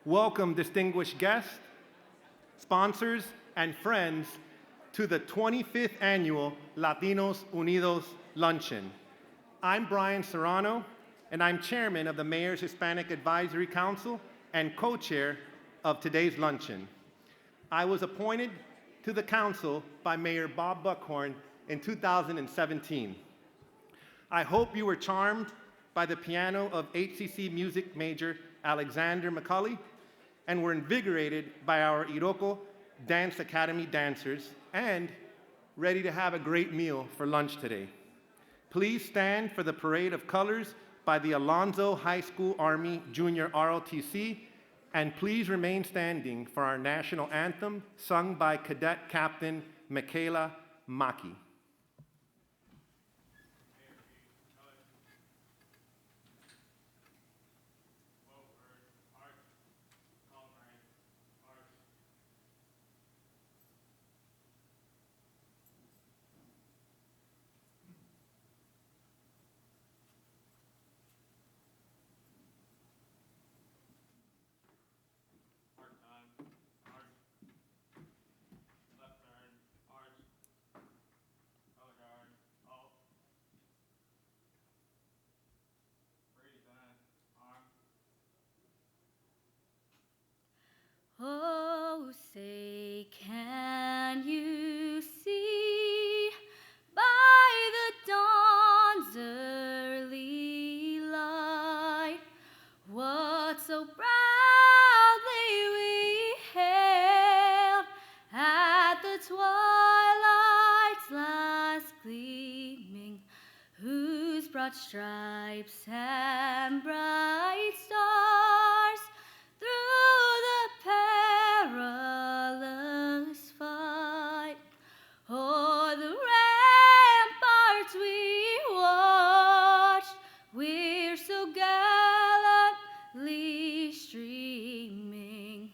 welcome distinguished guests, sponsors, and friends to the 25th Annual Latinos Unidos Luncheon. I'm Brian Serrano, and I'm chairman of the Mayor's Hispanic Advisory Council and co-chair of today's luncheon. I was appointed to the council by Mayor Bob Buckhorn in 2017. I hope you were charmed by the piano of HCC music major Alexander McCulley and were invigorated by our Iroko Dance Academy dancers and ready to have a great meal for lunch today. Please stand for the parade of colors by the Alonzo High School Army Junior ROTC, and please remain standing for our national anthem sung by Cadet Captain Michaela Mhac. Oh, say, can you see by the dawn's early light what so proudly we hailed at the twilight's last gleaming, whose broad stripes and bright stars through the perilous fight o'er the ramparts we watched, we're so gallantly streaming,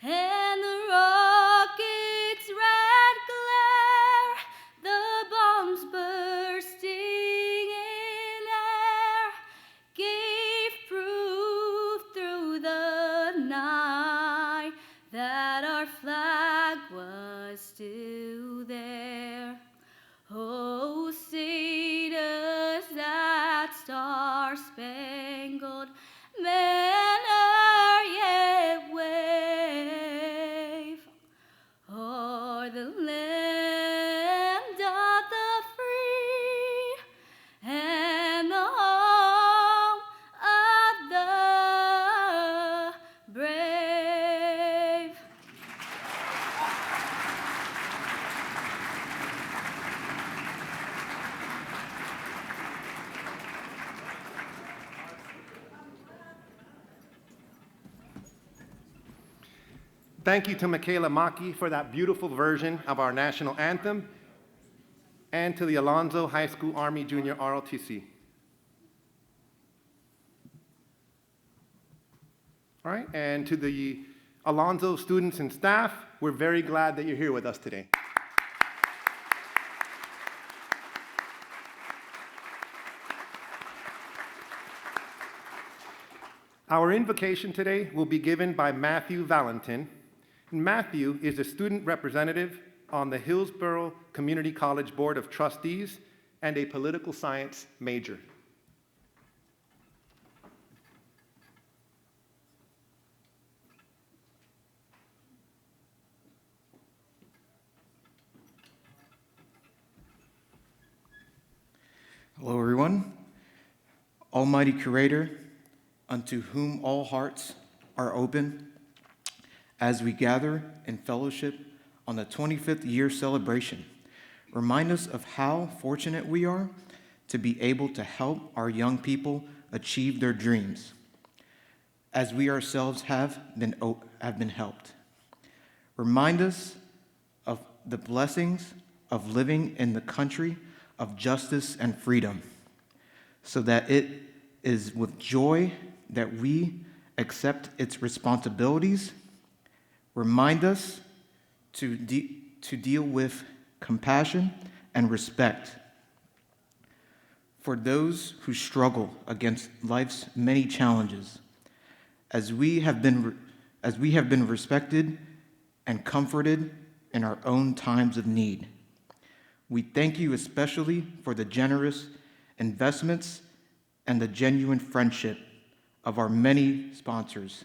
and the rocket's red glare, the bombs bursting in air, gave proof through the night that our flag was still there. Oh, say does that star-spangled banner yet wave o'er the land of the free and the home of the brave? Thank you to Michaela Mhac for that beautiful version of our national anthem, and to the Alonzo High School Army Junior ROTC. All right, and to the Alonzo students and staff, we're very glad that you're here with us today. Our invocation today will be given by Matthew Valentin. Matthew is a student representative on the Hillsborough Community College Board of Trustees and a political science major. Hello, everyone. Almighty Creator, unto whom all hearts are open, as we gather in fellowship on the 25th year celebration, remind us of how fortunate we are to be able to help our young people achieve their dreams, as we ourselves have been helped. Remind us of the blessings of living in the country of justice and freedom, so that it is with joy that we accept its responsibilities. Remind us to deal with compassion and respect for those who struggle against life's many challenges, as we have been respected and comforted in our own times of need. We thank you especially for the generous investments and the genuine friendship of our many sponsors.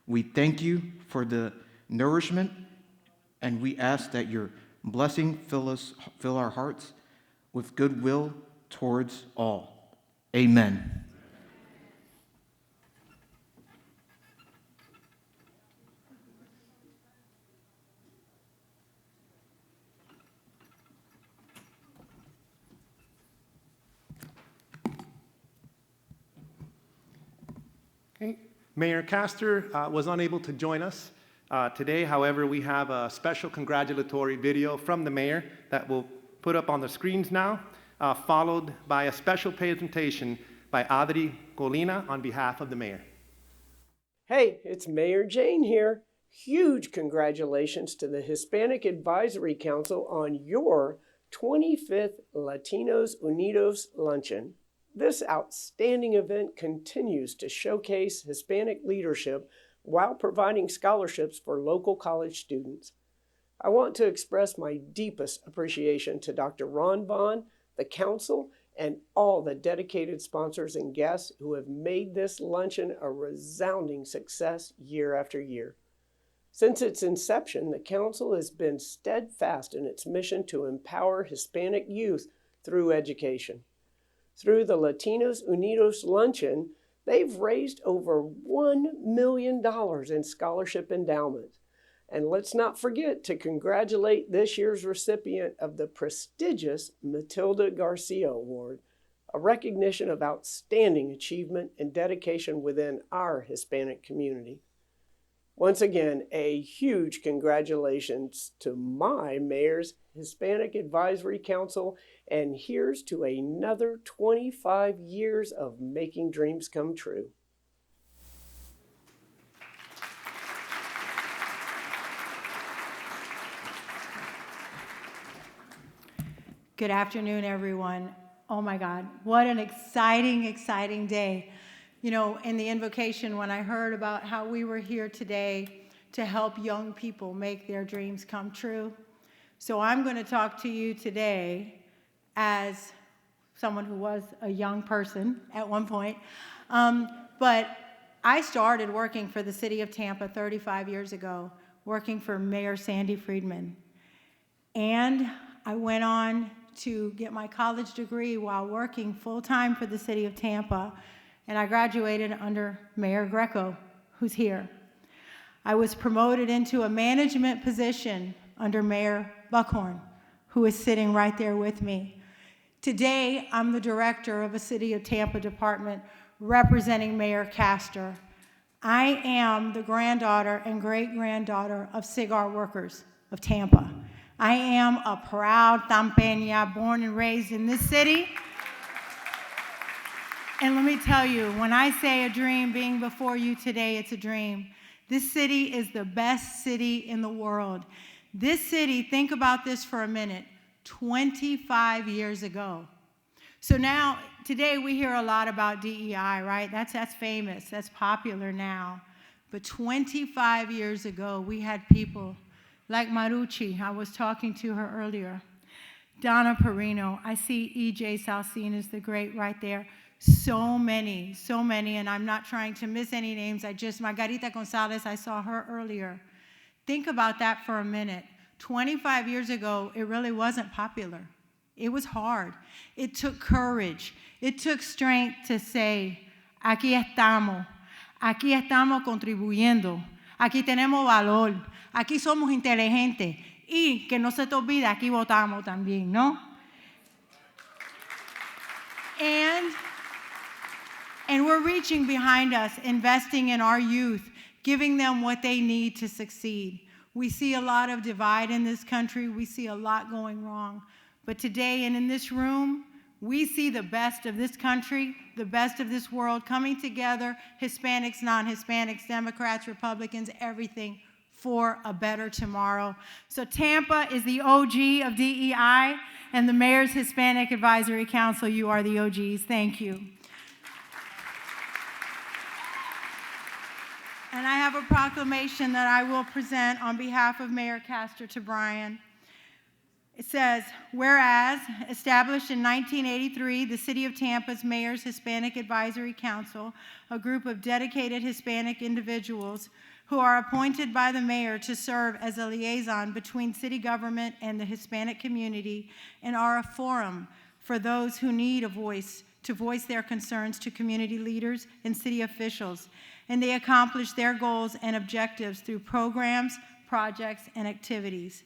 We thank you for the nourishment, and we ask that your blessing fill our hearts with goodwill towards all. Amen. Okay. Mayor Castor was unable to join us today. However, we have a special congratulatory video from the mayor that we'll put up on the screens now, followed by a special presentation by Adri Colina on behalf of the mayor. Hey, it's Mayor Jane here. Huge congratulations to the Hispanic Advisory Council on your 25th Latinos Unidos Luncheon. This outstanding event continues to showcase Hispanic leadership while providing scholarships for local college students. I want to express my deepest appreciation to Dr. Ron Vaughn, the council, and all the dedicated sponsors and guests who have made this luncheon a resounding success year after year. Since its inception, the council has been steadfast in its mission to empower Hispanic youth through education. Through the Latinos Unidos Luncheon, they've raised over $1 million in scholarship endowments. And let's not forget to congratulate this year's recipient of the prestigious Matilda Garcia Award, a recognition of outstanding achievement and dedication within our Hispanic community. Once again, a huge congratulations to my mayor's Hispanic Advisory Council, and here's to another 25 years of making dreams come true. Good afternoon, everyone. Oh my God, what an exciting, exciting day. You know, in the invocation, when I heard about how we were here today to help young people make their dreams come true. So I'm going to talk to you today as someone who was a young person at one point. But I started working for the city of Tampa 35 years ago, working for Mayor Sandy Friedman. And I went on to get my college degree while working full-time for the city of Tampa, and I graduated under Mayor Greco, who's here. I was promoted into a management position under Mayor Buckhorn, who is sitting right there with me. Today, I'm the director of a City of Tampa department representing Mayor Castor. I am the granddaughter and great-granddaughter of cigar workers of Tampa. I am a proud Tampeña, born and raised in this city. And let me tell you, when I say a dream being before you today, it's a dream. This city is the best city in the world. This city, think about this for a minute, 25 years ago. So now, today we hear a lot about DEI, right? That's famous, that's popular now. But 25 years ago, we had people like Marucci, I was talking to her earlier. Donna Perino, I see E.J. Salcinas, the great right there. So many, and I'm not trying to miss any names. Margarita Gonzalez, I saw her earlier. Think about that for a minute. 25 years ago, it really wasn't popular. It was hard. It took courage. It took strength to say, aquí estamos contribuyendo, aquí tenemos valor, aquí somos inteligentes, y que no se te olvide, aquí votamos también, ¿no? And we're reaching behind us, investing in our youth, giving them what they need to succeed. We see a lot of divide in this country. We see a lot going wrong. But today and in this room, we see the best of this country, the best of this world coming together, Hispanics, non-Hispanics, Democrats, Republicans, everything for a better tomorrow. So Tampa is the OG of DEI, and the Mayor's Hispanic Advisory Council, you are the OGs. Thank you. And I have a proclamation that I will present on behalf of Mayor Castor to Brian. It says, whereas established in 1983, the City of Tampa's Mayor's Hispanic Advisory Council, a group of dedicated Hispanic individuals who are appointed by the mayor to serve as a liaison between city government and the Hispanic community, and are a forum for those who need a voice to voice their concerns to community leaders and city officials. And they accomplish their goals and objectives through programs, projects, and activities.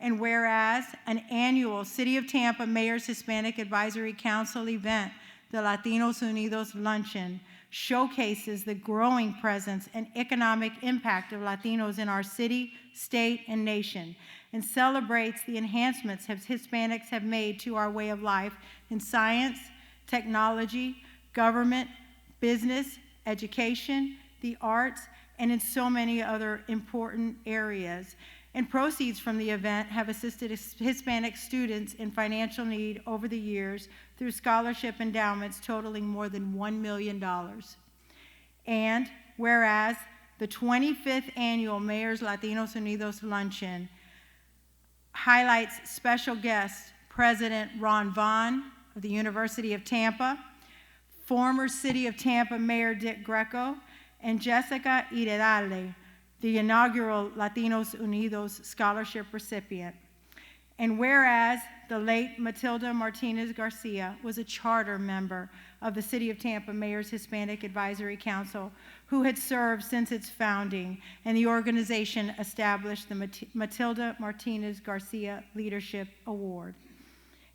And whereas an annual City of Tampa Mayor's Hispanic Advisory Council event, the Latinos Unidos Luncheon, showcases the growing presence and economic impact of Latinos in our city, state, and nation, and celebrates the enhancements Hispanics have made to our way of life in science, technology, government, business, education, the arts, and in so many other important areas. And proceeds from the event have assisted Hispanic students in financial need over the years through scholarship endowments totaling more than $1 million. And whereas the 25th annual Mayor's Latinos Unidos Luncheon highlights special guests President Ron Vaughn of the University of Tampa, former City of Tampa Mayor Dick Greco, and Jessica Iredale, the inaugural Latinos Unidos Scholarship recipient. And whereas the late Matilda Martinez Garcia was a charter member of the City of Tampa Mayor's Hispanic Advisory Council, who had served since its founding, and the organization established the Matilda Martinez Garcia Leadership Award.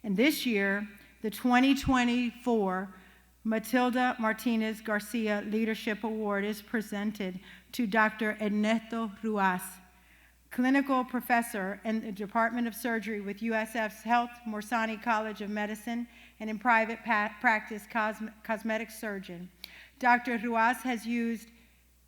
And this year, the 2024 Matilda Martinez Garcia Leadership Award is presented to Dr. Ernesto Ruas, clinical professor in the Department of Surgery with USF's Health Morsani College of Medicine and in private practice cosmetic surgeon. Dr. Ruas has used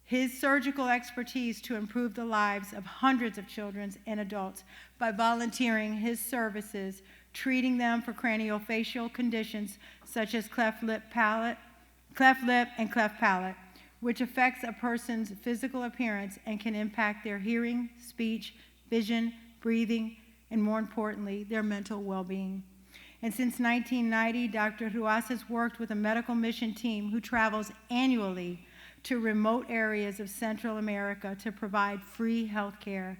his surgical expertise to improve the lives of hundreds of children and adults by volunteering his services, treating them for craniofacial conditions such as cleft lip and cleft palate, which affects a person's physical appearance and can impact their hearing, speech, vision, breathing, and more importantly, their mental well-being. And since 1990, Dr. Ruas has worked with a medical mission team who travels annually to remote areas of Central America to provide free health care,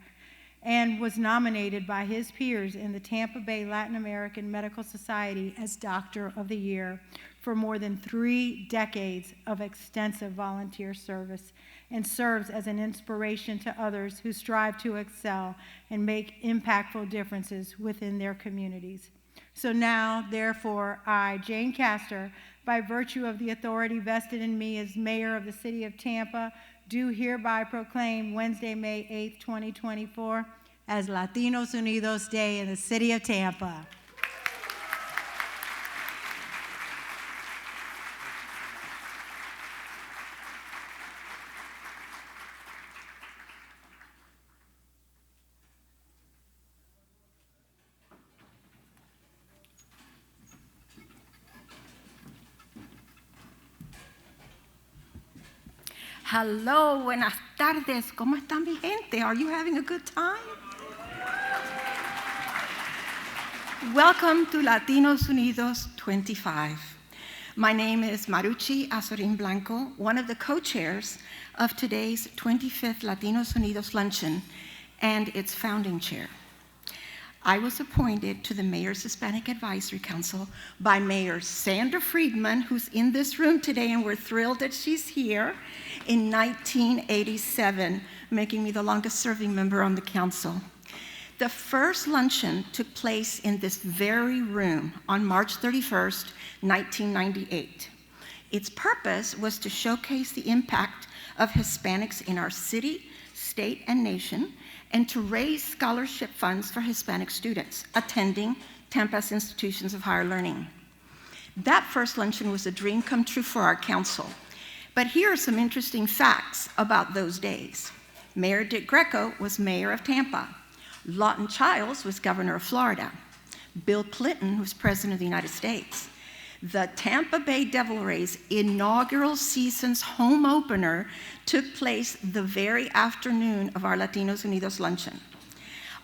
and was nominated by his peers in the Tampa Bay Latin American Medical Society as Doctor of the Year for more than 3 decades of extensive volunteer service, and serves as an inspiration to others who strive to excel and make impactful differences within their communities. So now, therefore, I, Jane Castor, by virtue of the authority vested in me as Mayor of the City of Tampa, do hereby proclaim Wednesday, May 8th, 2024 as Latinos Unidos Day in the City of Tampa. Hello, buenas tardes. ¿Cómo están mi gente? Are you having a good time? Welcome to Latinos Unidos 25. My name is Maruchi Azorin Blanco, one of the co-chairs of today's 25th Latinos Unidos Luncheon and its founding chair. I was appointed to the Mayor's Hispanic Advisory Council by Mayor Sandra Friedman, who's in this room today, and we're thrilled that she's here, in 1987, making me the longest-serving member on the council. The first luncheon took place in this very room on March 31st, 1998. Its purpose was to showcase the impact of Hispanics in our city, state, and nation, and to raise scholarship funds for Hispanic students attending Tampa's institutions of higher learning. That first luncheon was a dream come true for our council. But here are some interesting facts about those days. Mayor Dick Greco was mayor of Tampa. Lawton Childs was governor of Florida. Bill Clinton was president of the United States. The Tampa Bay Devil Rays inaugural season's home opener took place the very afternoon of our Latinos Unidos luncheon.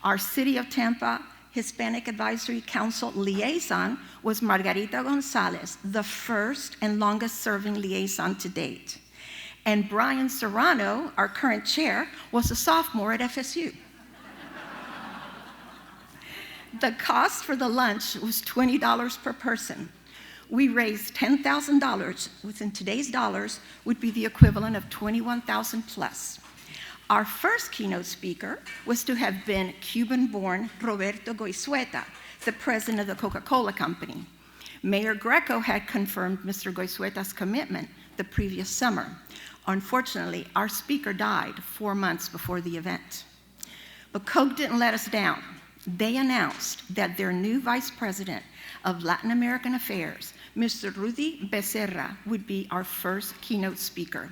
Our City of Tampa Hispanic Advisory Council liaison was Margarita Gonzalez, the first and longest serving liaison to date. And Brian Serrano, our current chair, was a sophomore at FSU. The cost for the lunch was $20 per person. We raised $10,000, which in today's dollars would be the equivalent of $21,000 plus. Our first keynote speaker was to have been Cuban-born Roberto Goizueta, the president of the Coca-Cola Company. Mayor Greco had confirmed Mr. Goizueta's commitment the previous summer. Unfortunately, our speaker died 4 months before the event. But Coke didn't let us down. They announced that their new vice president of Latin American Affairs, Mr. Rudy Becerra, would be our first keynote speaker.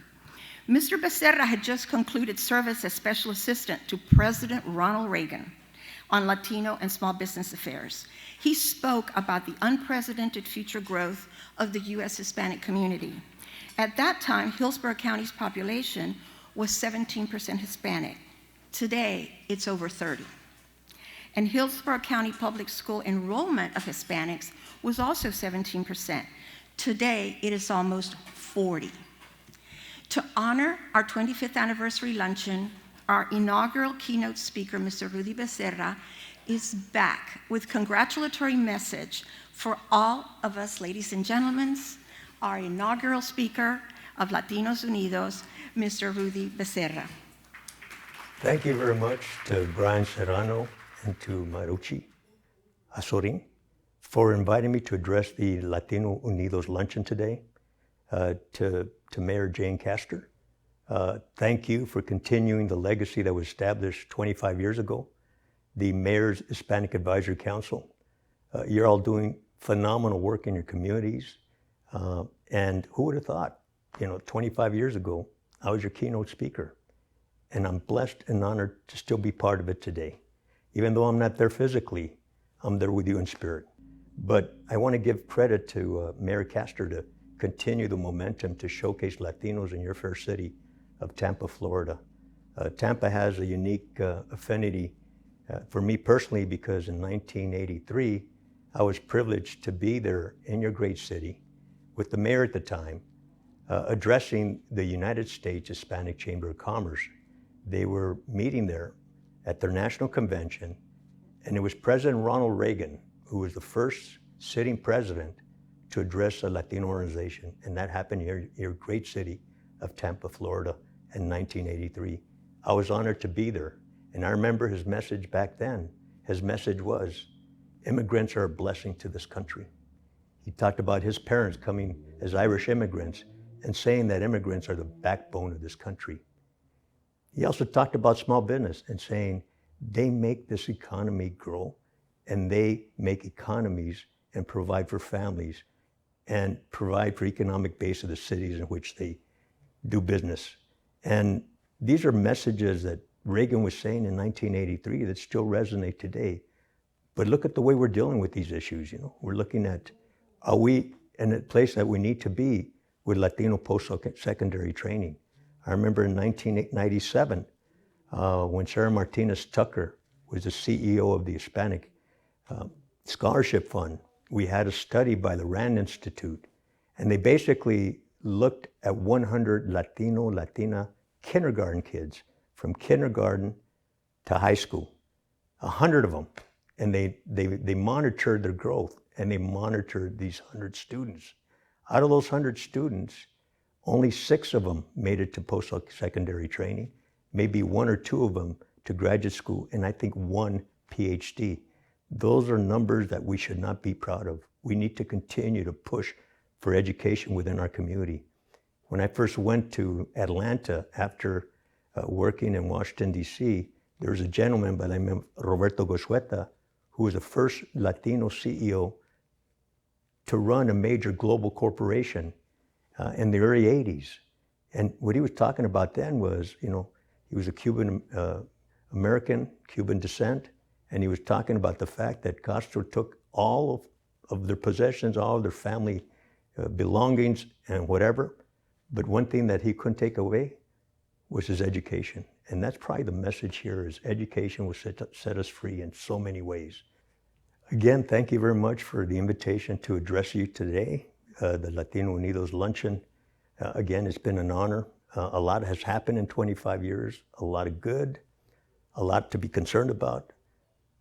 Mr. Becerra had just concluded service as special assistant to President Ronald Reagan on Latino and small business affairs. He spoke about the unprecedented future growth of the U.S. Hispanic community. At that time, Hillsborough County's population was 17% Hispanic. Today, it's over 30. And Hillsborough County Public School enrollment of Hispanics was also 17%. Today, it is almost 40. To honor our 25th anniversary luncheon, our inaugural keynote speaker, Mr. Rudy Becerra, is back with congratulatory message for all of us, ladies and gentlemen, our inaugural speaker of Latinos Unidos, Mr. Rudy Becerra. Thank you very much to Brian Serrano and to Marucci Azorin for inviting me to address the Latino Unidos luncheon today. To Mayor Jane Castor, thank you for continuing the legacy that was established 25 years ago. The Mayor's Hispanic Advisory Council, you're all doing phenomenal work in your communities. And who would have thought, 25 years ago, I was your keynote speaker. And I'm blessed and honored to still be part of it today. Even though I'm not there physically, I'm there with you in spirit. But I want to give credit to Mayor Castor to continue the momentum to showcase Latinos in your fair city of Tampa, Florida. Tampa has a unique affinity for me personally because in 1983, I was privileged to be there in your great city with the mayor at the time, addressing the United States Hispanic Chamber of Commerce. They were meeting there at their national convention, and it was President Ronald Reagan who was the first sitting president to address a Latino organization, and that happened here in your great city of Tampa, Florida in 1983. I was honored to be there, and I remember his message back then. His message was, immigrants are a blessing to this country. He talked about his parents coming as Irish immigrants and saying that immigrants are the backbone of this country. He also talked about small business and saying they make this economy grow, and they make economies and provide for families and provide for economic base of the cities in which they do business. And these are messages that Reagan was saying in 1983 that still resonate today. But look at the way we're dealing with these issues. We're looking at, are we in a place that we need to be with Latino post-secondary training? I remember in 1997, when Sarah Martinez Tucker was the CEO of the Hispanic Scholarship Fund, we had a study by the Rand Institute, and they basically looked at 100 Latino, Latina kindergarten kids from kindergarten to high school, 100 of them. And they monitored their growth, and they monitored these 100 students. Out of those 100 students, only 6 of them made it to post-secondary training, maybe 1 or 2 of them to graduate school, and I think 1 PhD. Those are numbers that we should not be proud of. We need to continue to push for education within our community. When I first went to Atlanta after working in Washington, D.C., there was a gentleman by the name of Roberto Goizueta, who was the first Latino CEO to run a major global corporation in the early 80s. And what he was talking about then was, he was a Cuban American, Cuban descent, and he was talking about the fact that Castro took all of their possessions, all of their family belongings and whatever. But one thing that he couldn't take away was his education. And that's probably the message here, is education will set us free in so many ways. Again, thank you very much for the invitation to address you today, the Latino Unidos Luncheon. Again, it's been an honor. A lot has happened in 25 years, a lot of good, a lot to be concerned about,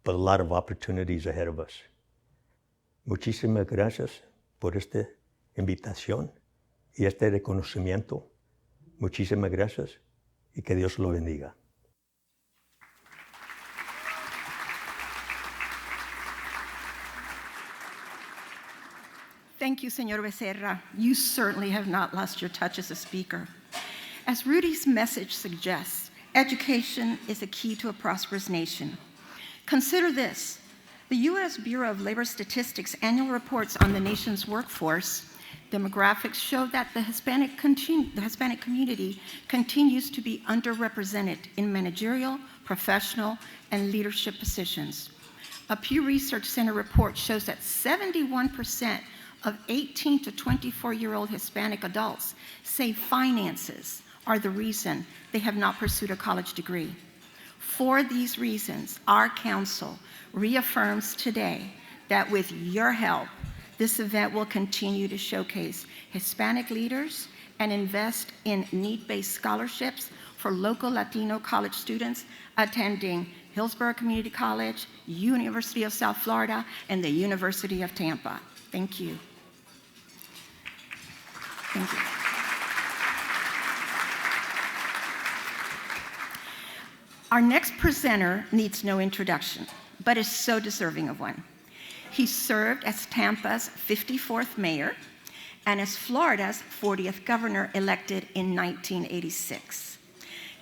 but a lot of opportunities ahead of us. Muchísimas gracias por esta invitación y este reconocimiento. Muchísimas gracias y que Dios lo bendiga. Thank you, Señor Becerra. You certainly have not lost your touch as a speaker. As Rudy's message suggests, education is a key to a prosperous nation. Consider this. The U.S. Bureau of Labor Statistics annual reports on the nation's workforce demographics show that the Hispanic community continues to be underrepresented in managerial, professional, and leadership positions. A Pew Research Center report shows that 71% of 18 to 24-year-old Hispanic adults say finances are the reason they have not pursued a college degree. For these reasons, our council reaffirms today that with your help, this event will continue to showcase Hispanic leaders and invest in need-based scholarships for local Latino college students attending Hillsborough Community College, University of South Florida, and the University of Tampa. Thank you. Thank you. Our next presenter needs no introduction, but is so deserving of one. He served as Tampa's 54th mayor and as Florida's 40th governor, elected in 1986.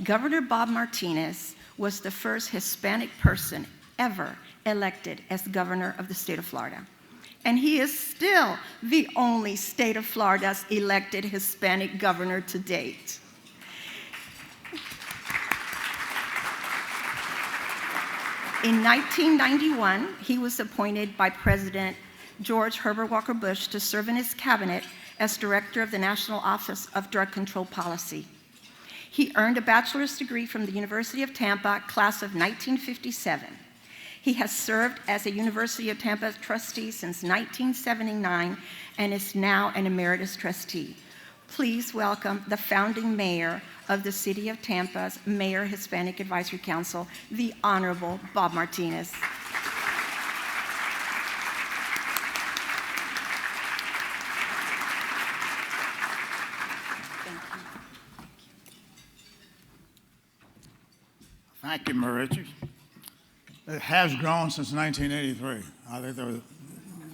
Governor Bob Martinez was the first Hispanic person ever elected as governor of the state of Florida. And he is still the only state of Florida's elected Hispanic governor to date. In 1991, he was appointed by President George Herbert Walker Bush to serve in his cabinet as director of the National Office of Drug Control Policy. He earned a bachelor's degree from the University of Tampa, class of 1957. He has served as a University of Tampa trustee since 1979 and is now an emeritus trustee. Please welcome the founding mayor of the City of Tampa's Mayor Hispanic Advisory Council, the Honorable Bob Martinez. Thank you, Marichi. It has grown since 1983. I think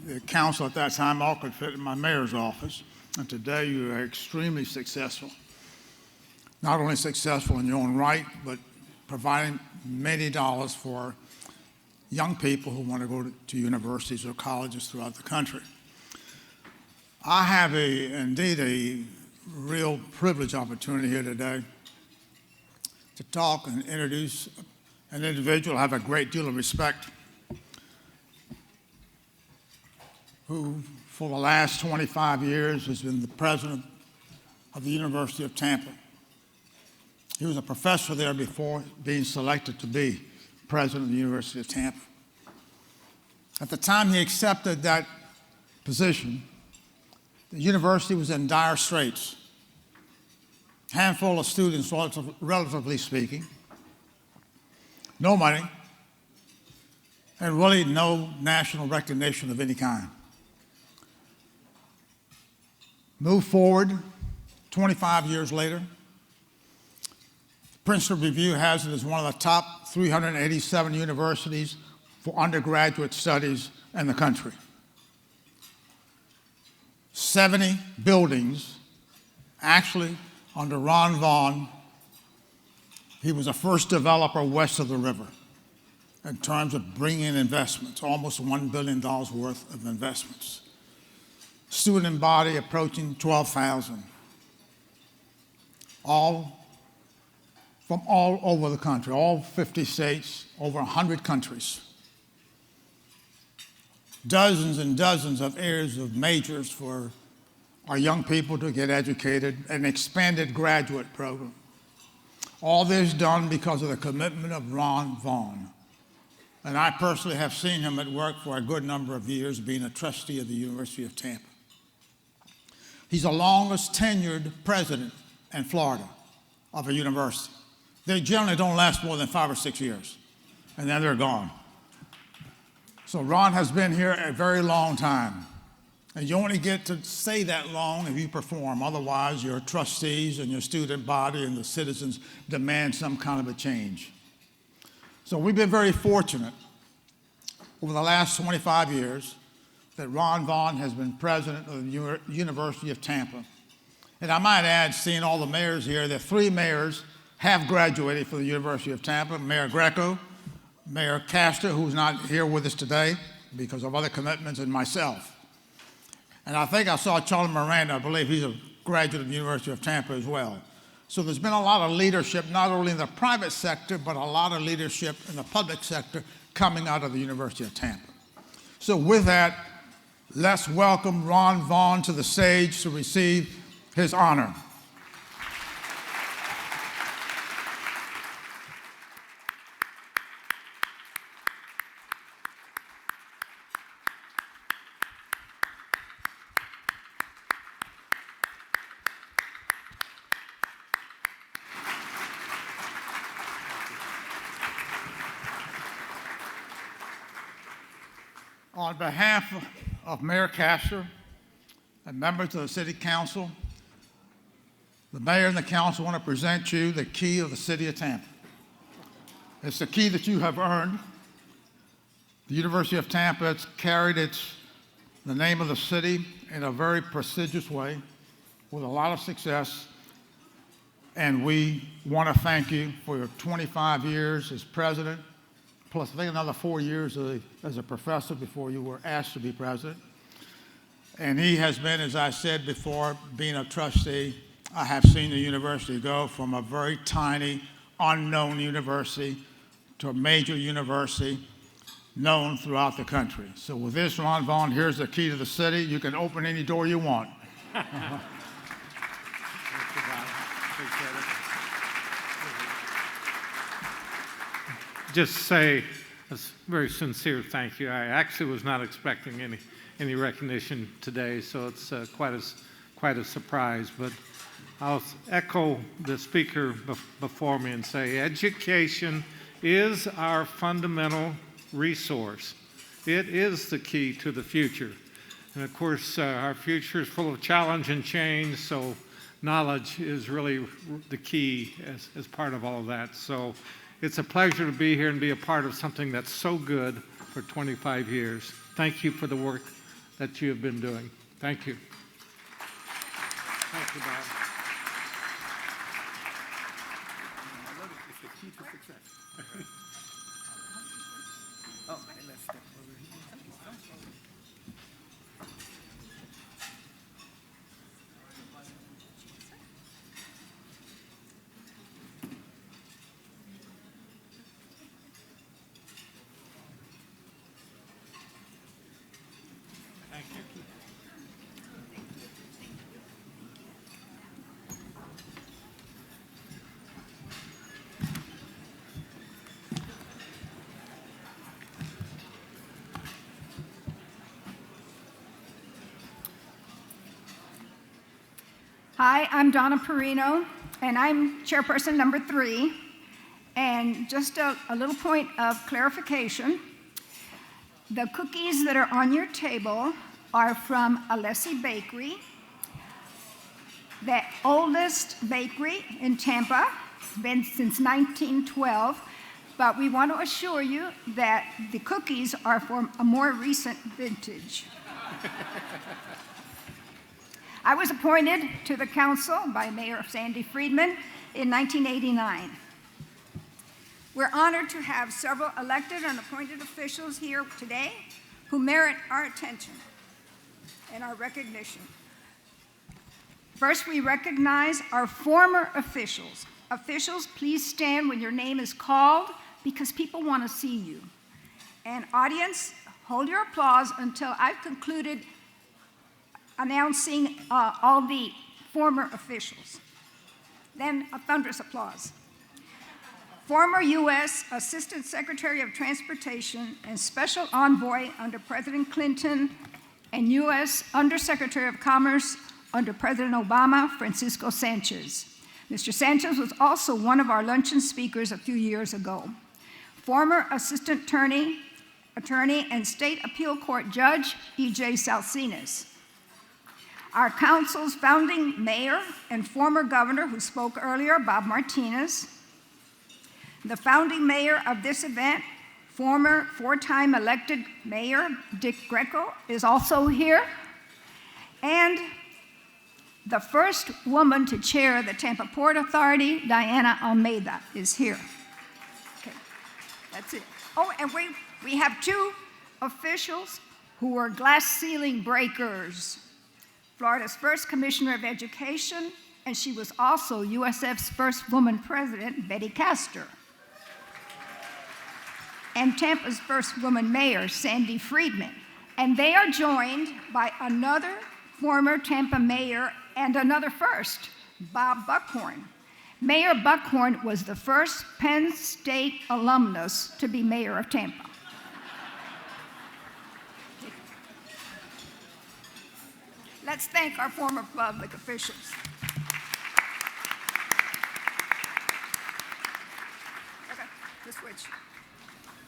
the council at that time all could fit in my mayor's office, and today you are extremely successful. Not only successful in your own right, but providing many dollars for young people who want to go to universities or colleges throughout the country. I have indeed a real privileged opportunity here today to talk and introduce an individual I have a great deal of respect, who for the last 25 years has been the president of the University of Tampa. He was a professor there before being selected to be president of the University of Tampa. At the time he accepted that position, the university was in dire straits. Handful of students, relatively speaking, no money, and really no national recognition of any kind. Move forward, 25 years later, the Princeton Review has it as one of the top 387 universities for undergraduate studies in the country. 70 buildings, actually under Ron Vaughn. He was the first developer west of the river in terms of bringing in investments, almost $1 billion worth of investments. Student body approaching 12,000, all from all over the country, all 50 states, over 100 countries. Dozens and dozens of areas of majors for our young people to get educated, an expanded graduate program. All this done because of the commitment of Ron Vaughn. And I personally have seen him at work for a good number of years, being a trustee of the University of Tampa. He's the longest tenured president in Florida of a university. They generally don't last more than 5 or 6 years, and then they're gone. So Ron has been here a very long time. And you only get to stay that long if you perform. Otherwise, your trustees and your student body and the citizens demand some kind of a change. So we've been very fortunate over the last 25 years that Ron Vaughn has been president of the University of Tampa. And I might add, seeing all the mayors here, that 3 mayors have graduated from the University of Tampa: Mayor Greco, Mayor Castor, who's not here with us today because of other commitments, and myself. And I think I saw Charlie Miranda. I believe he's a graduate of the University of Tampa as well. So there's been a lot of leadership, not only in the private sector, but a lot of leadership in the public sector coming out of the University of Tampa. So with that, let's welcome Ron Vaughn to the stage to receive his honor. On behalf of Mayor Castor and members of the City Council, the mayor and the council want to present you the key of the City of Tampa. It's the key that you have earned. The University of Tampa has carried the name of the city in a very prestigious way with a lot of success, and we want to thank you for your 25 years as president, plus I think another 4 years as a professor before you were asked to be president. And he has been, as I said before, being a trustee. I have seen the university go from a very tiny, unknown university to a major university known throughout the country. So with this, Ron Vaughn, here's the key to the city. You can open any door you want. Just say a very sincere thank you. I actually was not expecting any recognition today, so it's quite a surprise. But I'll echo the speaker before me and say education is our fundamental resource. It is the key to the future. And of course, our future is full of challenge and change, so knowledge is really the key as part of all of that. So it's a pleasure to be here and be a part of something that's so good for 25 years. Thank you for the work that you have been doing. Thank you. Thank you, Bob. It's the key to success. Let's step over here. Thank you. Hi, I'm Donna Perino, and I'm chairperson number 3. And just a little point of clarification. The cookies that are on your table are from Alessi Bakery, the oldest bakery in Tampa. It's been since 1912, but we want to assure you that the cookies are from a more recent vintage. I was appointed to the council by Mayor Sandy Friedman in 1989. We're honored to have several elected and appointed officials here today who merit our attention and our recognition. First, we recognize our former officials. Officials, please stand when your name is called because people want to see you. And audience, hold your applause until I've concluded announcing all the former officials. Then a thunderous applause. Former U.S. Assistant Secretary of Transportation and Special Envoy under President Clinton and U.S. Undersecretary of Commerce under President Obama, Francisco Sanchez. Mr. Sanchez was also one of our luncheon speakers a few years ago. Former Assistant Attorney and State Appeal Court Judge, E.J. Salcinas. Our council's founding mayor and former governor who spoke earlier, Bob Martinez. The founding mayor of this event, former four-time elected mayor, Dick Greco, is also here. And the first woman to chair the Tampa Port Authority, Diana Almeida, is here. Okay, that's it. Oh, and we have two officials who were glass ceiling breakers. Florida's first Commissioner of Education, and she was also USF's first woman president, Betty Castor. And Tampa's first woman mayor, Sandy Friedman. And they are joined by another former Tampa mayor and another first, Bob Buckhorn. Mayor Buckhorn was the first Penn State alumnus to be mayor of Tampa. Let's thank our former public officials. Okay, let's switch.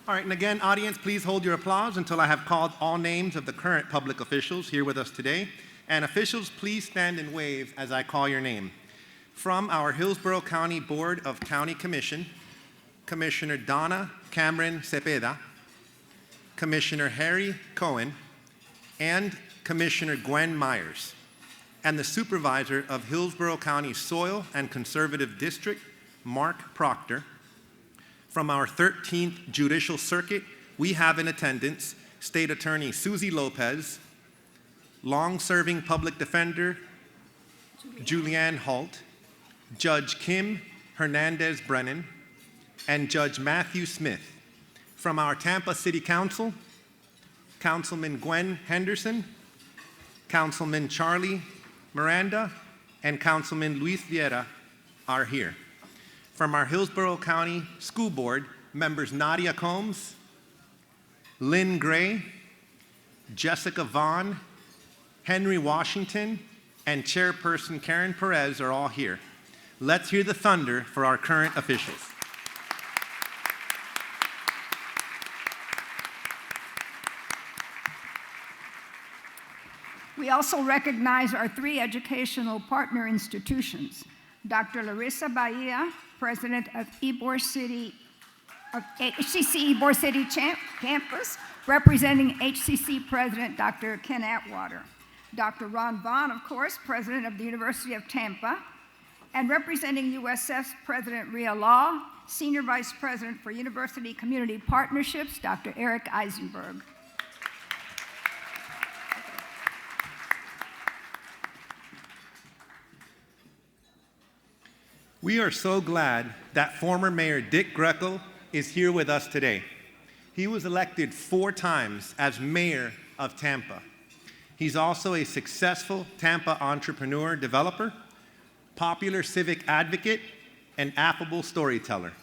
All right, and again, audience, please hold your applause until I have called all names of the current public officials here with us today. And officials, please stand and wave as I call your name. From our Hillsborough County Board of County Commission, Commissioner Donna Cameron Cepeda, Commissioner Harry Cohen, and Commissioner Gwen Myers, and the Supervisor of Hillsborough County Soil and Conservative District, Mark Proctor. From our 13th Judicial Circuit, we have in attendance State Attorney Susie Lopez, long-serving Public Defender Julianne Holt, Judge Kim Hernandez Brennan, and Judge Matthew Smith. From our Tampa City Council, Councilman Gwen Henderson, Councilman Charlie Miranda, and Councilman Luis Vieira are here. From our Hillsborough County School Board, members Nadia Combs, Lynn Gray, Jessica Vaughn, Henry Washington, and Chairperson Karen Perez are all here. Let's hear the thunder for our current officials. We also recognize our three educational partner institutions. Dr. Larissa Bahia, President of HCC Ybor City Campus, representing HCC President Dr. Ken Atwater. Dr. Ron Vaughn, of course, President of the University of Tampa, and representing USF's President Rhea Law, Senior Vice President for University Community Partnerships, Dr. Eric Eisenberg. We are so glad that former Mayor Dick Greco is here with us today. He was elected 4 times as mayor of Tampa. He's also a successful Tampa entrepreneur developer, popular civic advocate, and affable storyteller.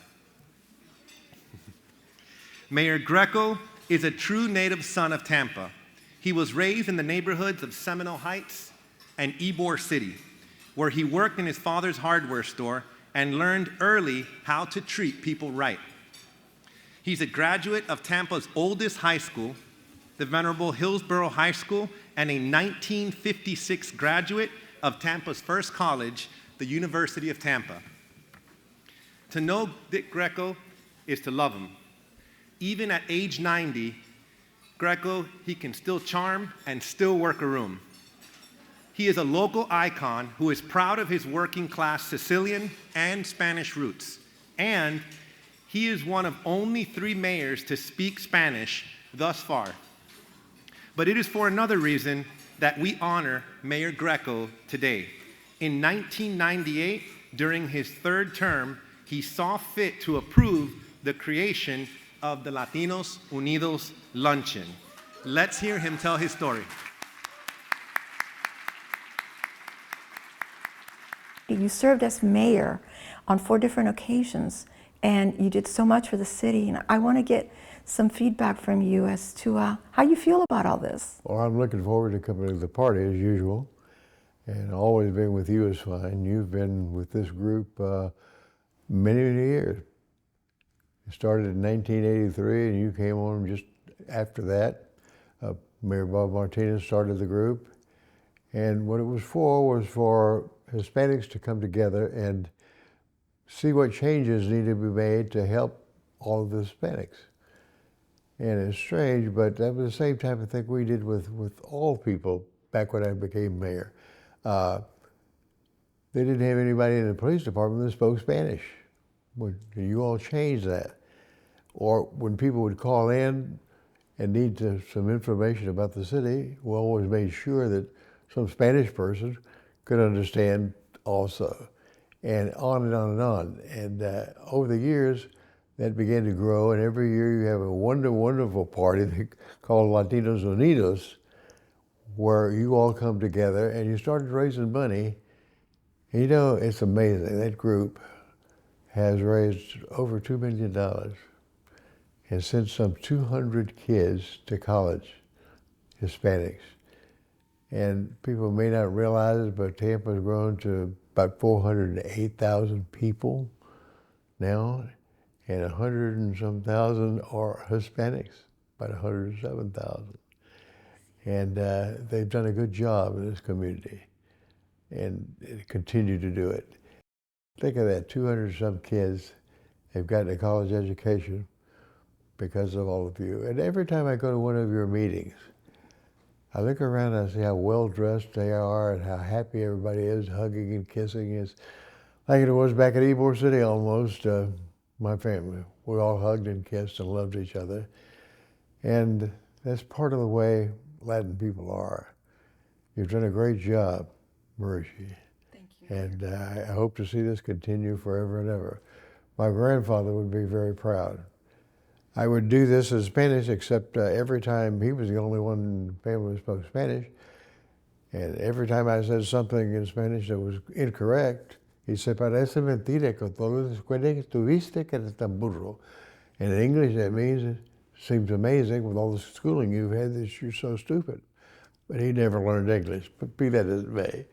Mayor Greco is a true native son of Tampa. He was raised in the neighborhoods of Seminole Heights and Ybor City, where he worked in his father's hardware store and learned early how to treat people right. He's a graduate of Tampa's oldest high school, the venerable Hillsborough High School, and a 1956 graduate of Tampa's first college, the University of Tampa. To know Dick Greco is to love him. Even at age 90, Greco, he can still charm and still work a room. He is a local icon who is proud of his working class Sicilian and Spanish roots. And he is one of only 3 mayors to speak Spanish thus far. But it is for another reason that we honor Mayor Greco today. In 1998, during his 3rd term, he saw fit to approve the creation of the Latinos Unidos Luncheon. Let's hear him tell his story. happy. You served as mayor on 4 different occasions, and you did so much for the city. And I want to get some feedback from you as to how you feel about all this. Well, I'm looking forward to coming to the party as usual, and always being with you is fine. You've been with this group many, many years. It started in 1983, and you came on just after that. Mayor Bob Martinez started the group, and what it was for Hispanics to come together and see what changes need to be made to help all of the Hispanics. And it's strange, but that was the same type of thing we did with all people back when I became mayor. They didn't have anybody in the police department that spoke Spanish. Well, you all changed that. Or when people would call in and need some information about the city, we always made sure that some Spanish person could understand also, and on and on and on. And over the years, that began to grow, and every year you have a wonderful party called Latinos Unidos, where you all come together and you started raising money. And you know, it's amazing. That group has raised over $2 million and sent some 200 kids to college, Hispanics. And people may not realize it, but Tampa's grown to about 408,000 people now, and 100 and some thousand are Hispanics, about 107,000. And they've done a good job in this community, and they continue to do it. Think of that, 200 some kids have gotten a college education because of all of you. And every time I go to one of your meetings, I look around and I see how well-dressed they are and how happy everybody is, hugging and kissing. It's like it was back at Ybor City almost, my family. We all hugged and kissed and loved each other. And that's part of the way Latin people are. You've done a great job, Marucci. Thank you. And I hope to see this continue forever and ever. My grandfather would be very proud. I would do this in Spanish, except every time he was the only one in the family who spoke Spanish. And every time I said something in Spanish that was incorrect, he said, "Parece mentira con todo lo que tuviste que eres tan burro." And in English, that means it seems amazing with all the schooling you've had that you're so stupid. But he never learned English, but be that as it may.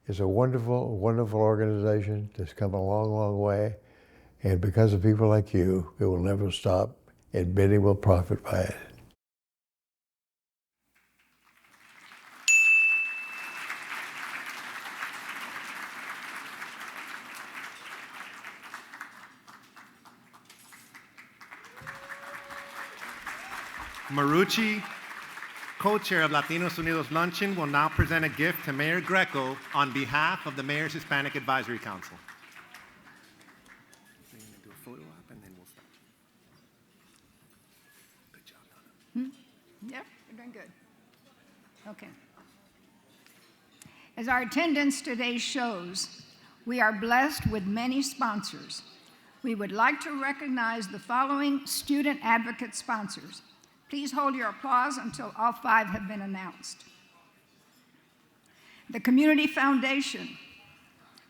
It's a wonderful, wonderful organization that's come a long, long way. And because of people like you, it will never stop, and many will profit by it. Marucci, co-chair of Latinos Unidos Luncheon, will now present a gift to Mayor Greco on behalf of the Mayor's Hispanic Advisory Council. We're going to do a photo op and then we'll start. Good job, Donna. Yep, you're doing good. Okay. As our attendance today shows, we are blessed with many sponsors. We would like to recognize the following student advocate sponsors. Please hold your applause until all 5 have been announced. The Community Foundation.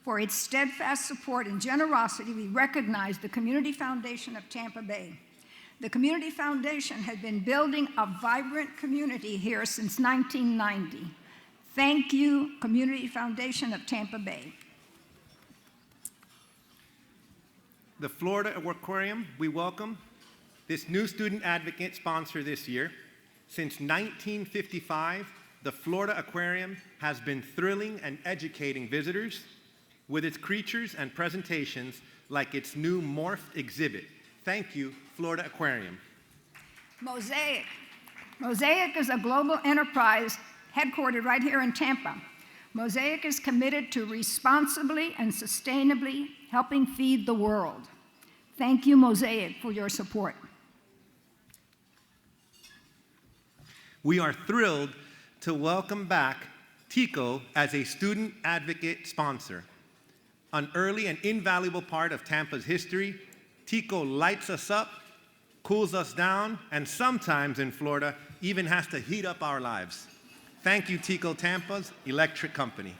For its steadfast support and generosity, we recognize the Community Foundation of Tampa Bay. The Community Foundation has been building a vibrant community here since 1990. Thank you, Community Foundation of Tampa Bay. The Florida Aquarium, we welcome this new student advocate sponsor this year. Since 1955, the Florida Aquarium has been thrilling and educating visitors with its creatures and presentations like its new morphed exhibit. Thank you, Florida Aquarium. Mosaic. Mosaic is a global enterprise headquartered right here in Tampa. Mosaic is committed to responsibly and sustainably helping feed the world. Thank you, Mosaic, for your support. We are thrilled to welcome back TICO as a student advocate sponsor. An early and invaluable part of Tampa's history, TICO lights us up, cools us down, and sometimes in Florida, even has to heat up our lives. Thank you, TICO, Tampa's electric company.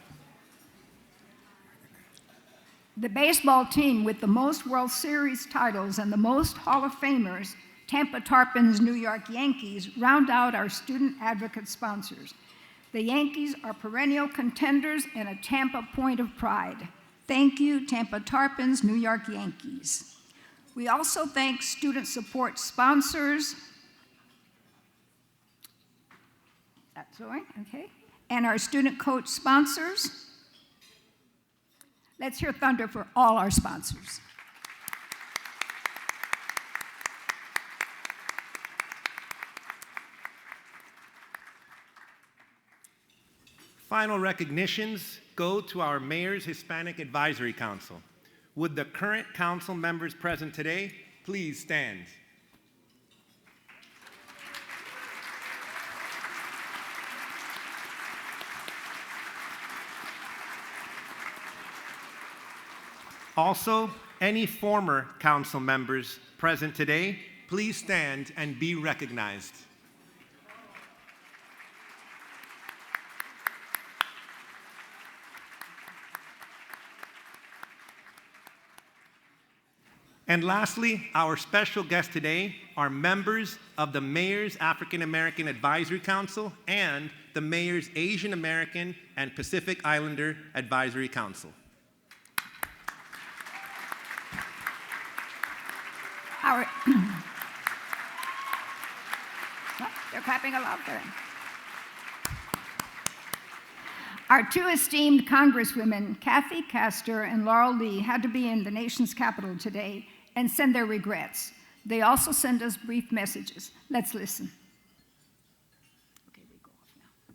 The baseball team with the most World Series titles and the most Hall of Famers, Tampa Tarpons New York Yankees, round out our student advocate sponsors. The Yankees are perennial contenders and a Tampa point of pride. Thank you, Tampa Tarpons New York Yankees. We also thank student support sponsors. That's all right, okay. And our student coach sponsors. Let's hear thunder for all our sponsors. Final recognitions go to our Mayor's Hispanic Advisory Council. Would the current council members present today please stand? Also, any former council members present today, please stand and be recognized. And lastly, our special guests today are members of the Mayor's African American Advisory Council and the Mayor's Asian American and Pacific Islander Advisory Council. They're clapping along there. Our two esteemed Congresswomen, Kathy Castor and Laurel Lee, had to be in the nation's capital today and send their regrets. They also send us brief messages. Let's listen. Okay, we go off now.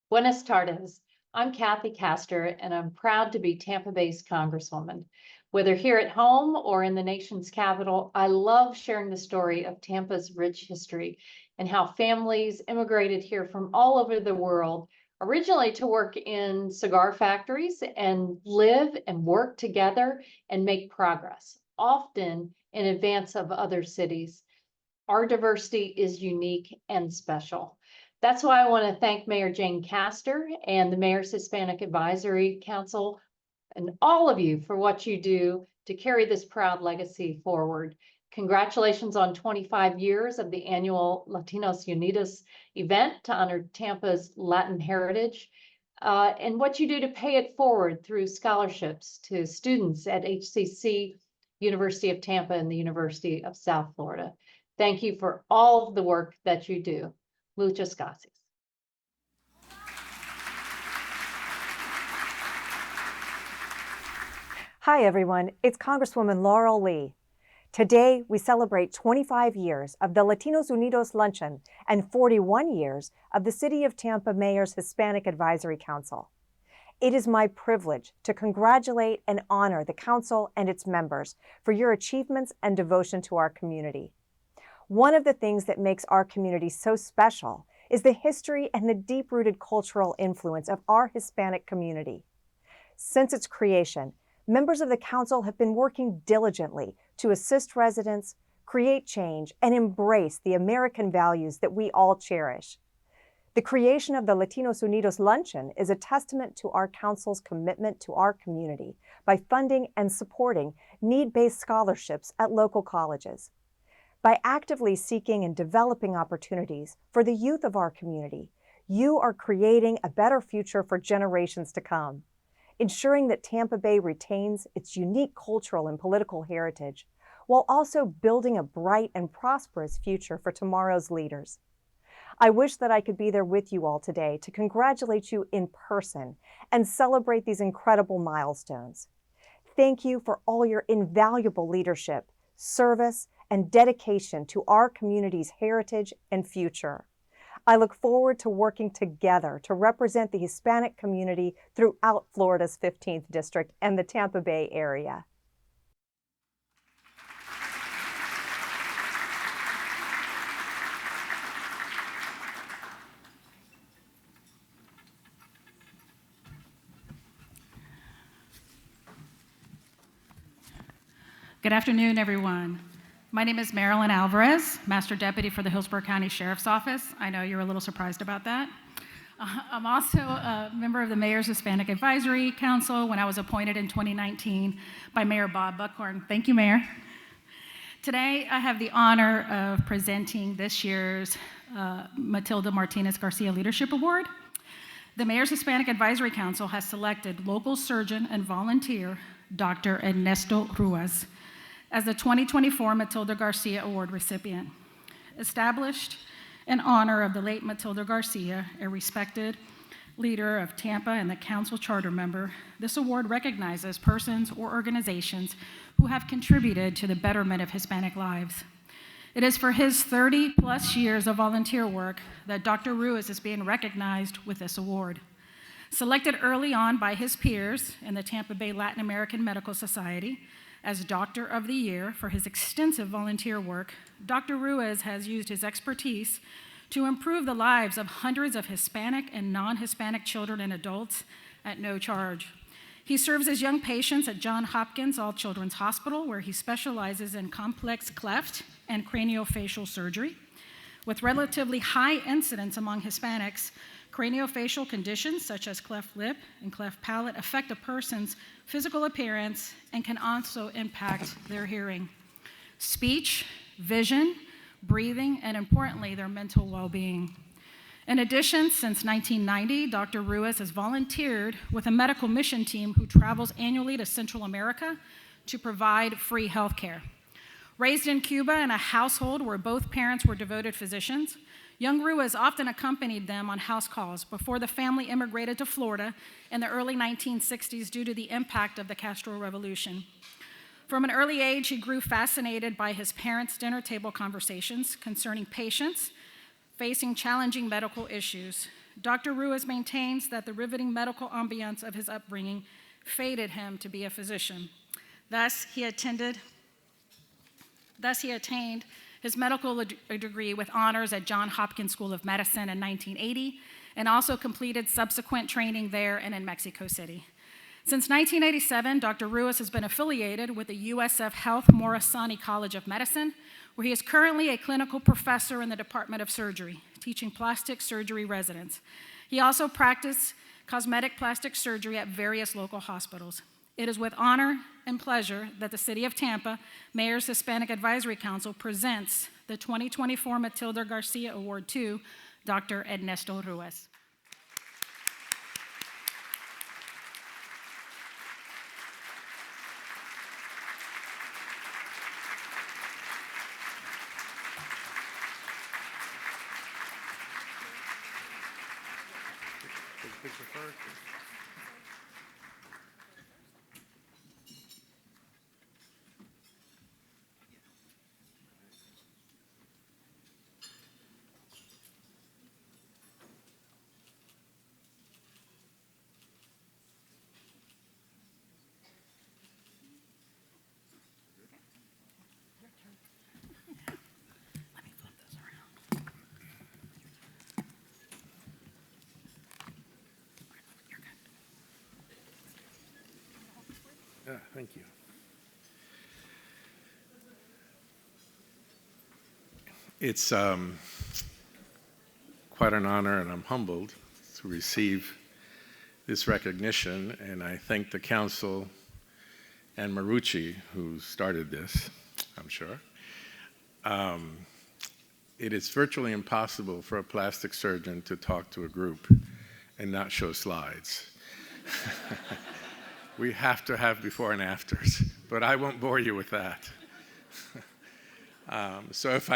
Buenas tardes. I'm Kathy Castor, and I'm proud to be Tampa-based Congresswoman. Whether here at home or in the nation's capital, I love sharing the story of Tampa's rich history and how families immigrated here from all over the world, originally to work in cigar factories and live and work together and make progress, often in advance of other cities. Our diversity is unique and special. That's why I want to thank Mayor Jane Castor and the Mayor's Hispanic Advisory Council and all of you for what you do to carry this proud legacy forward. Congratulations on 25 years of the annual Latinos Unidos event to honor Tampa's Latin heritage, and what you do to pay it forward through scholarships to students at HCC, University of Tampa, and the University of South Florida. Thank you for all of the work that you do. Muchas gracias. Hi, everyone. It's Congresswoman Laurel Lee. Today, we celebrate 25 years of the Latinos Unidos Luncheon and 41 years of the City of Tampa Mayor's Hispanic Advisory Council. It is my privilege to congratulate and honor the Council and its members for your achievements and devotion to our community. One of the things that makes our community so special is the history and the deep-rooted cultural influence of our Hispanic community. Since its creation, members of the Council have been working diligently to assist residents, create change, and embrace the American values that we all cherish. The creation of the Latinos Unidos Luncheon is a testament to our Council's commitment to our community by funding and supporting need-based scholarships at local colleges. By actively seeking and developing opportunities for the youth of our community, you are creating a better future for generations to come, ensuring that Tampa Bay retains its unique cultural and political heritage, while also building a bright and prosperous future for tomorrow's leaders. I wish that I could be there with you all today to congratulate you in person and celebrate these incredible milestones. Thank you for all your invaluable leadership, service, and dedication to our community's heritage and future. I look forward to working together to represent the Hispanic community throughout Florida's 15th District and the Tampa Bay area. Good afternoon, everyone. My name is Marilyn Alvarez, Master Deputy for the Hillsborough County Sheriff's Office. I know you're a little surprised about that. I'm also a member of the Mayor's Hispanic Advisory Council when I was appointed in 2019 by Mayor Bob Buckhorn. Thank you, Mayor. Today, I have the honor of presenting this year's Matilda Martinez Garcia Leadership Award. The Mayor's Hispanic Advisory Council has selected local surgeon and volunteer Dr. Ernesto Ruiz as the 2024 Matilda Garcia Award recipient. Established in honor of the late Matilda Garcia, a respected leader of Tampa and the council charter member, this award recognizes persons or organizations who have contributed to the betterment of Hispanic lives. It is for his 30-plus years of volunteer work that Dr. Ruiz is being recognized with this award. Selected early on by his peers in the Tampa Bay Latin American Medical Society as Doctor of the Year for his extensive volunteer work, Dr. Ruiz has used his expertise to improve the lives of hundreds of Hispanic and non-Hispanic children and adults at no charge. He serves as young patients at Johns Hopkins All Children's Hospital, where he specializes in complex cleft and craniofacial surgery. With relatively high incidence among Hispanics, craniofacial conditions such as cleft lip and cleft palate affect a person's physical appearance and can also impact their hearing, speech, vision, breathing, and importantly, their mental well-being. In addition, since 1990, Dr. Ruiz has volunteered with a medical mission team who travels annually to Central America to provide free health care. Raised in Cuba in a household where both parents were devoted physicians, young Ruiz often accompanied them on house calls before the family immigrated to Florida in the early 1960s due to the impact of the Castro Revolution. From an early age, he grew fascinated by his parents' dinner table conversations concerning patients facing challenging medical issues. Dr. Ruiz maintains that the riveting medical ambiance of his upbringing fated him to be a physician. Thus, he attained his medical degree with honors at Johns Hopkins School of Medicine in 1980, and also completed subsequent training there and in Mexico City. Since 1987, Dr. Ruiz has been affiliated with the USF Health Morisani College of Medicine, where he is currently a clinical professor in the Department of Surgery, teaching plastic surgery residents. He also practiced cosmetic plastic surgery at various local hospitals. It is with honor and pleasure that the City of Tampa Mayor's Hispanic Advisory Council presents the 2024 Matilda Garcia Award to Dr. Ernesto Ruiz. Picture first. Yeah, thank you. It's quite an honor, and I'm humbled to receive this recognition, and I thank the council and Marucci, who started this, I'm sure. It is virtually impossible for a plastic surgeon to talk to a group and not show slides. We have to have before and afters, but I won't bore you with that. So if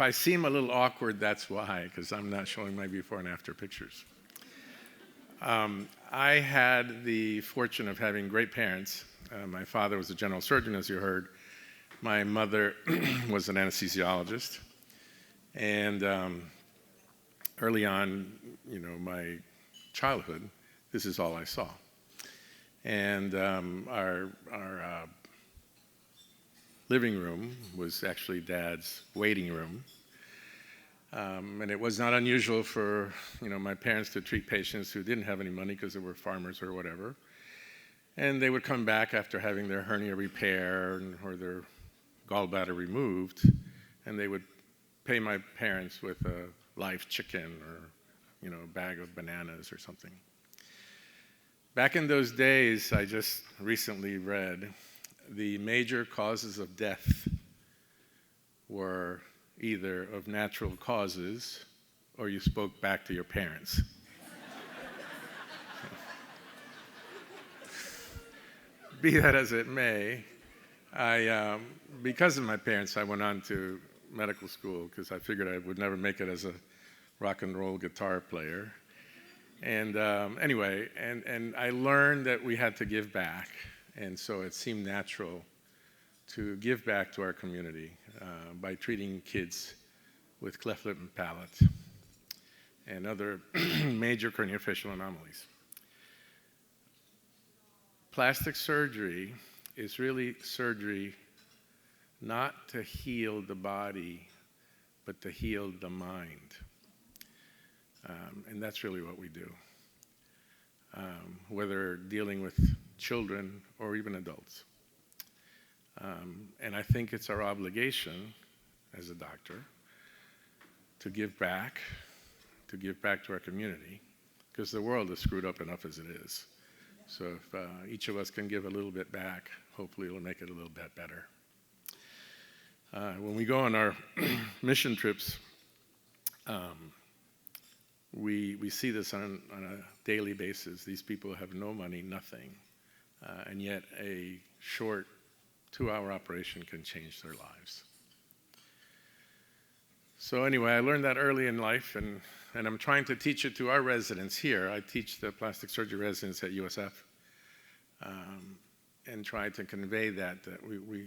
I seem a little awkward, that's why, because I'm not showing my before and after pictures. I had the fortune of having great parents. My father was a general surgeon, as you heard. My mother was an anesthesiologist. And early on, my childhood, this is all I saw. And our living room was actually Dad's waiting room. And it was not unusual for my parents to treat patients who didn't have any money because they were farmers or whatever. And they would come back after having their hernia repaired or their gallbladder removed, and they would pay my parents with a live chicken or a bag of bananas or something. Back in those days, I just recently read the major causes of death were either of natural causes or you spoke back to your parents. Be that as it may, because of my parents, I went on to medical school because I figured I would never make it as a rock and roll guitar player. And anyway, and I learned that we had to give back, and so it seemed natural to give back to our community by treating kids with cleft lip and palate and other major craniofacial anomalies. Plastic surgery is really surgery not to heal the body, but to heal the mind. And that's really what we do, whether dealing with children or even adults. And I think it's our obligation as a doctor to give back to our community, because the world is screwed up enough as it is. So if each of us can give a little bit back, hopefully it'll make it a little bit better. When we go on our mission trips, we see this on a daily basis. These people have no money, nothing, and yet a short 2-hour operation can change their lives. So anyway, I learned that early in life, and I'm trying to teach it to our residents here. I teach the plastic surgery residents at USF, and try to convey that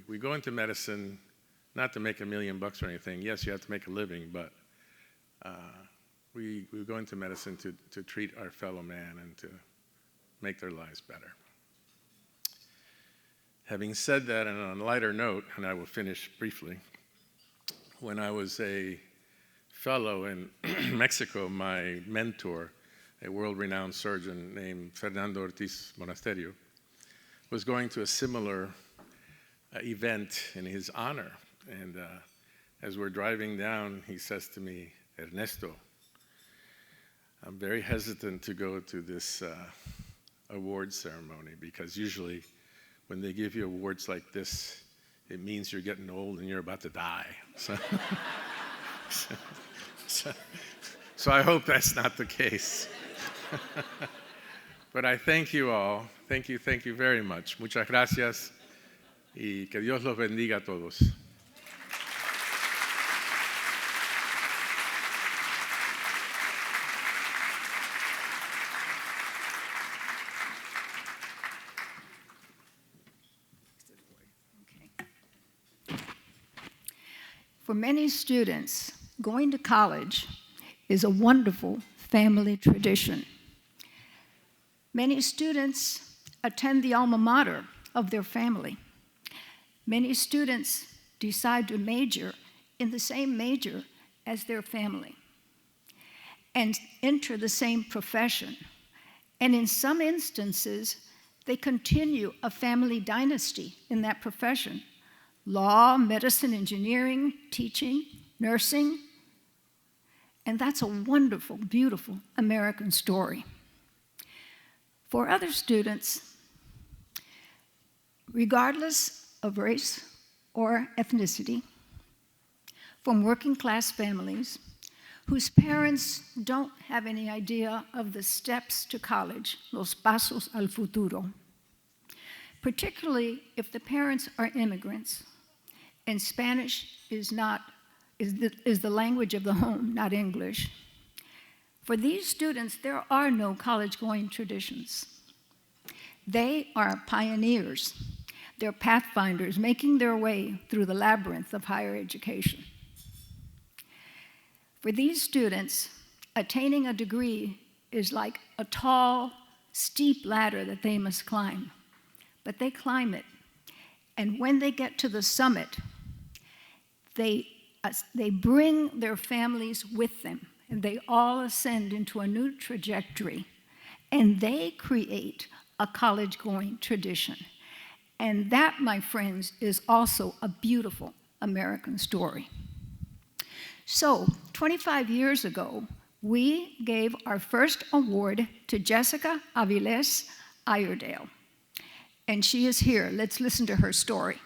we go into medicine not to make $1 million or anything. Yes, you have to make a living, but we go into medicine to treat our fellow man and to make their lives better. Having said that, and on a lighter note, and I will finish briefly, when I was a fellow in Mexico, my mentor, a world-renowned surgeon named Fernando Ortiz Monasterio, was going to a similar event in his honor. And as we're driving down, he says to me, "Ernesto, I'm very hesitant to go to this award ceremony because usually when they give you awards like this, it means you're getting old and you're about to die." So I hope that's not the case. But I thank you all. Thank you very much. Muchas gracias y que Dios los bendiga a todos. For many students, going to college is a wonderful family tradition. Many students attend the alma mater of their family. Many students decide to major in the same major as their family and enter the same profession. And in some instances, they continue a family dynasty in that profession: law, medicine, engineering, teaching, nursing. And that's a wonderful, beautiful American story. For other students, regardless of race or ethnicity, from working class families whose parents don't have any idea of the steps to college, los pasos al futuro, particularly if the parents are immigrants and Spanish is the language of the home, not English. For these students, there are no college-going traditions. They are pioneers. They're pathfinders making their way through the labyrinth of higher education. For these students, attaining a degree is like a tall, steep ladder that they must climb. But they climb it. And when they get to the summit, they bring their families with them, and they all ascend into a new trajectory, and they create a college-going tradition. And that, my friends, is also a beautiful American story. So, 25 years ago, we gave our first award to Jessica Aviles Iredale. And she is here. Let's listen to her story.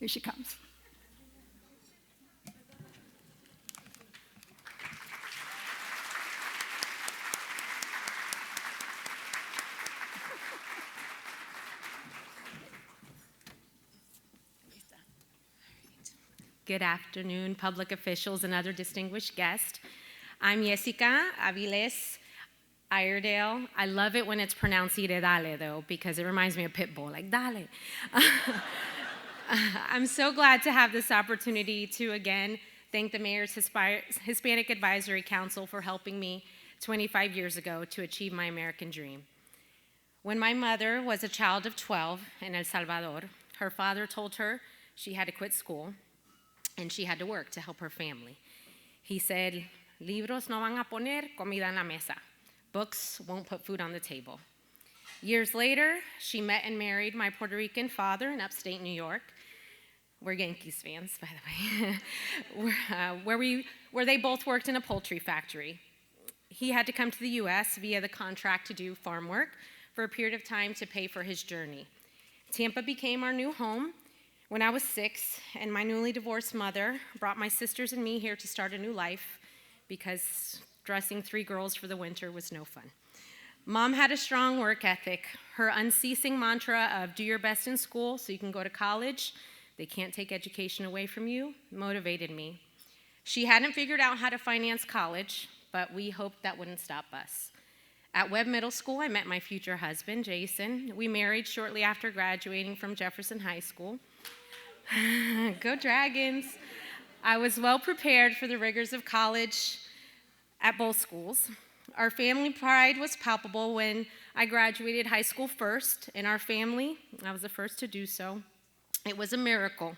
Here she comes. Good afternoon, public officials and other distinguished guests. I'm Jessica Aviles Iredale. I love it when it's pronounced Iredale, though, because it reminds me of Pitbull, like dale. I'm so glad to have this opportunity to, again, thank the Mayor's Hispanic Advisory Council for helping me 25 years ago to achieve my American dream. When my mother was a child of 12 in El Salvador, her father told her she had to quit school and she had to work to help her family. He said, libros no van a poner comida en la mesa. Books won't put food on the table. Years later, she met and married my Puerto Rican father in upstate New York. We're Yankees fans, by the way, where they both worked in a poultry factory. He had to come to the US via the contract to do farm work for a period of time to pay for his journey. Tampa became our new home when I was 6, and my newly divorced mother brought my sisters and me here to start a new life because dressing 3 girls for the winter was no fun. Mom had a strong work ethic. Her unceasing mantra of do your best in school so you can go to college, they can't take education away from you, motivated me. She hadn't figured out how to finance college, but we hoped that wouldn't stop us. At Webb Middle School, I met my future husband, Jason. We married shortly after graduating from Jefferson High School. Go Dragons! I was well prepared for the rigors of college at both schools. Our family pride was palpable when I graduated high school first. In our family, I was the first to do so. It was a miracle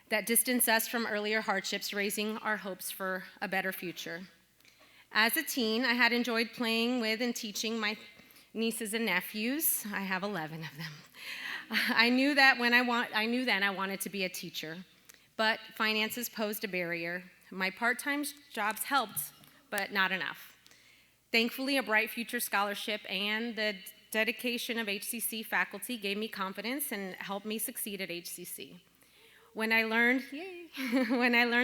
that distanced us from earlier hardships, raising our hopes for a better future. As a teen, I had enjoyed playing with and teaching my nieces and nephews. I have 11 of them. I knew then I wanted to be a teacher, but finances posed a barrier. My part-time jobs helped, but not enough. Thankfully, a Bright Future Scholarship and the dedication of HCC faculty gave me confidence and helped me succeed at HCC. When I learned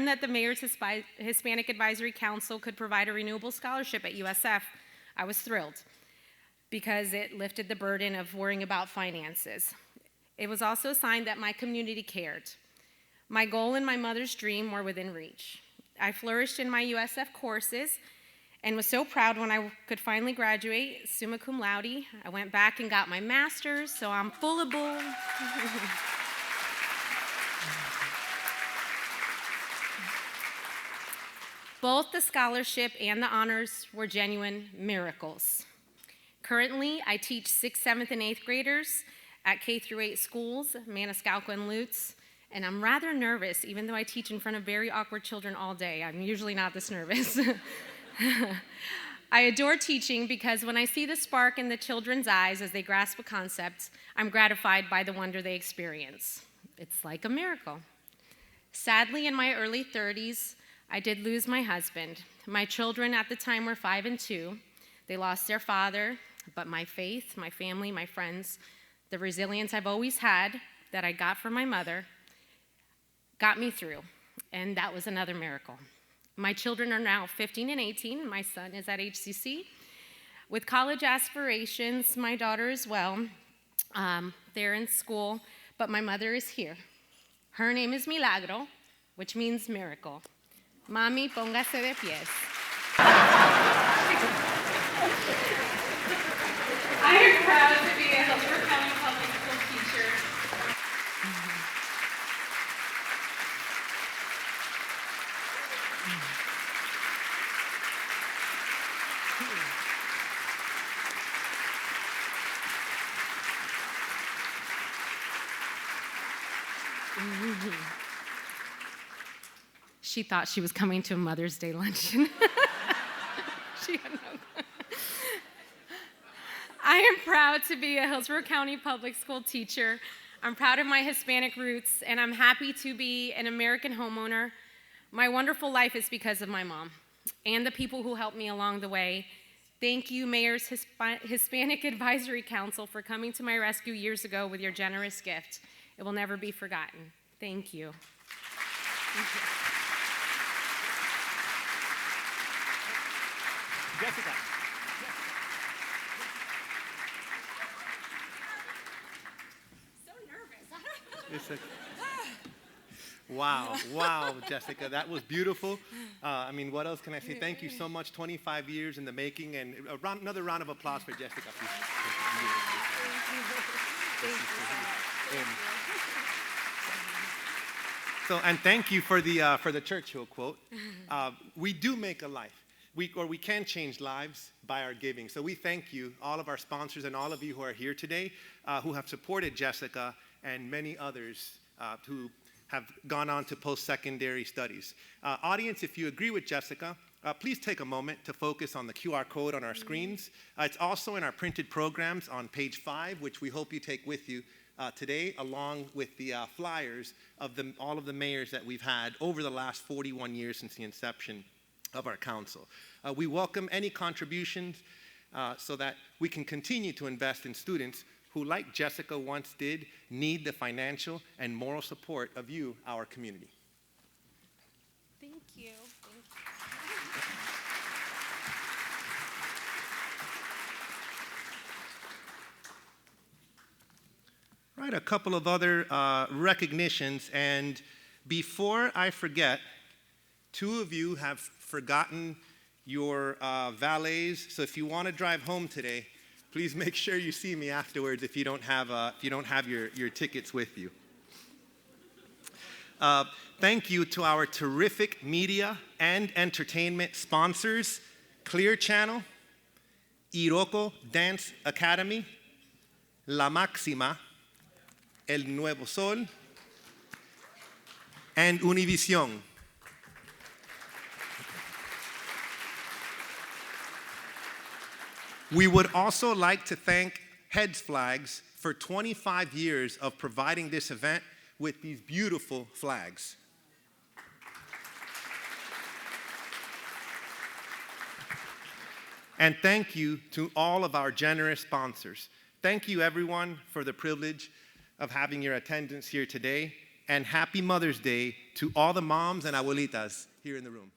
that the Mayor's Hispanic Advisory Council could provide a renewable scholarship at USF, I was thrilled because it lifted the burden of worrying about finances. It was also a sign that my community cared. My goal and my mother's dream were within reach. I flourished in my USF courses and was so proud when I could finally graduate summa cum laude. I went back and got my master's, so I'm full of bull. Both the scholarship and the honors were genuine miracles. Currently, I teach 6th, 7th, and 8th graders at K-8 schools, Maniscalco and Lutz, and I'm rather nervous, even though I teach in front of very awkward children all day. I'm usually not this nervous. I adore teaching because when I see the spark in the children's eyes as they grasp a concept, I'm gratified by the wonder they experience. It's like a miracle. Sadly, in my early 30s, I did lose my husband. My children at the time were 5 and 2. They lost their father, but my faith, my family, my friends, the resilience I've always had that I got from my mother got me through, and that was another miracle. My children are now 15 and 18. My son is at HCC. With college aspirations, my daughter as well. They're in school, but my mother is here. Her name is Milagro, which means miracle. Mami, póngase de pies. I am proud to be a Hillsborough County Public School teacher. She thought she was coming to a Mother's Day luncheon. She had no clue. I am proud to be a Hillsborough County Public School teacher. I'm proud of my Hispanic roots, and I'm happy to be an American homeowner. My wonderful life is because of my mom and the people who helped me along the way. Thank you, Mayor's Hispanic Advisory Council, for coming to my rescue years ago with your generous gift. It will never be forgotten. Thank you. Thank you. Jessica. So nervous. It's a, wow, Jessica, that was beautiful. I mean, what else can I say? Thank you so much. 25 years in the making, and another round of applause for Jessica, please. So, and thank you for the Churchill quote. We do make a life. We can change lives by our giving. So we thank you, all of our sponsors and all of you who are here today, who have supported Jessica and many others who have gone on to post-secondary studies. Audience, if you agree with Jessica, please take a moment to focus on the QR code on our screens. It's also in our printed programs on page 5, which we hope you take with you today, along with the flyers of all of the mayors that we've had over the last 41 years since the inception of our council. We welcome any contributions so that we can continue to invest in students who, like Jessica once did, need the financial and moral support of you, our community. Thank you. Right, a couple of other recognitions, and before I forget, 2 of you have forgotten your valets, so if you want to drive home today, please make sure you see me afterwards if you don't have your tickets with you. Thank you to our terrific media and entertainment sponsors, Clear Channel, Iroko Dance Academy, La Máxima, El Nuevo Sol, and Univision. We would also like to thank Heads Flags for 25 years of providing this event with these beautiful flags. And thank you to all of our generous sponsors. Thank you, everyone, for the privilege of having your attendance here today. And happy Mother's Day to all the moms and abuelitas here in the room.